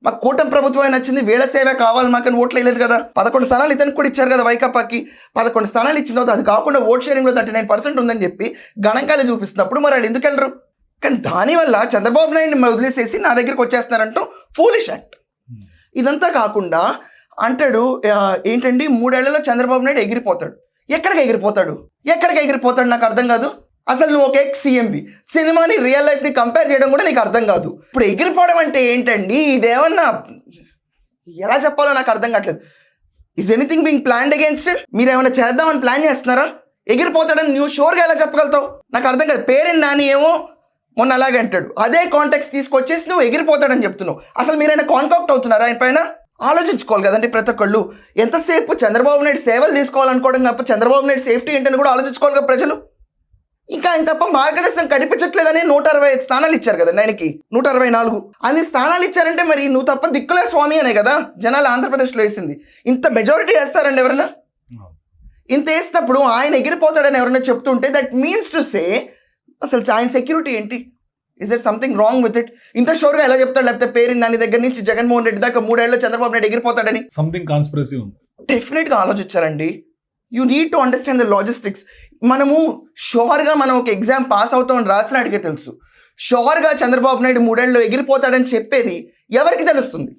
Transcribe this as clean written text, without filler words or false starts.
మాకు కూటమి ప్రభుత్వమే నచ్చింది, వీళ్ళ సేవే కావాలి మాకని ఓట్లు వేయలేదు కదా. 11 స్థానాలు ఇతనికి కూడా ఇచ్చారు కదా వైకాపాకి. 11 స్థానాలు ఇచ్చిన తర్వాత అది కాకుండా ఓట్ షేరింగ్లో 39% ఉందని చెప్పి గణాంకాలు చూపిస్తున్నప్పుడు మరి వాళ్ళు ఎందుకు వెళ్ళరు? కానీ దానివల్ల చంద్రబాబు నాయుడిని వదిలేసేసి నా దగ్గరికి వచ్చేస్తున్నారంటూ ఫూలిష్ యాక్ట్. ఇదంతా కాకుండా అంటాడు ఏంటండి 3 ఏళ్లలో చంద్రబాబు నాయుడు ఎగిరిపోతాడు. ఎక్కడికి ఎగిరిపోతాడు నాకు అర్థం కాదు. అసలు నువ్వు ఒక ఎక్స్ సీఎంవి, సినిమాని రియల్ లైఫ్ని కంపేర్ చేయడం కూడా నీకు అర్థం కాదు. ఇప్పుడు ఎగిరిపోవడం అంటే ఏంటండి? ఇదేమన్నా ఎలా చెప్పాలో నాకు అర్థం కావట్లేదు. Is anything being planned against it? మీరు ఏమైనా చేద్దామని ప్లాన్ చేస్తున్నారా? ఎగిరిపోతాడని నువ్వు షూర్గా ఎలా చెప్పగలుగుతావు? నాకు అర్థం కాదు. పేరెంట్ నాని ఏమో మొన్న అలాగే అంటాడు, అదే కాంటెక్స్ట్ తీసుకొచ్చేసి నువ్వు ఎగిరిపోతాడని చెప్తున్నావు. అసలు మీరైనా కాంటాక్ట్ అవుతున్నారా ఆయన పైన? ఆలోచించుకోవాలి కదండి ప్రతి ఒక్కళ్ళు. ఎంతసేపు చంద్రబాబు నాయుడు సేవలు తీసుకోవాలనుకోవడం తప్ప చంద్రబాబు నాయుడు సేఫ్టీ ఏంటని కూడా ఆలోచించుకోవాలి కదా ప్రజలు. ఇంకా ఆయన తప్ప మార్గదర్శనం కనిపించట్లేదని 165 స్థానాలు ఇచ్చారు కదండి ఆయనకి. 164 అన్ని స్థానాలు ఇచ్చారంటే మరి నువ్వు తప్ప దిక్కులే స్వామి అనే కదా జనాలు ఆంధ్రప్రదేశ్లో వేసింది. ఇంత మెజారిటీ వేస్తారండి ఎవరైనా? ఇంత వేసినప్పుడు ఆయన ఎగిరిపోతాడని ఎవరైనా చెప్తుంటే దట్ మీన్స్ టు సే అసలు ఆయన సెక్యూరిటీ ఏంటి? Is there something wrong with it? ఇంత షోర్గా ఎలా చెప్తాడు? లేకపోతే పేరు నాని దగ్గర నుంచి జగన్మోహన్ రెడ్డి దాకా 3 ఏళ్ళలో చంద్రబాబు నాయుడు ఎగిరిపోతాడని సంథింగ్ కాన్స్పిరసీ ఉంది. డెఫినెట్గా ఆలోచించారండి. You need to understand the logistics. మనము షోర్గా మనం ఒక ఎగ్జామ్ పాస్ అవుతామని రాసినాడికే తెలుసు. షోర్గా చంద్రబాబు నాయుడు 3 ఏళ్ళలో ఎగిరిపోతాడని చెప్పేది ఎవరికి తెలుస్తుంది?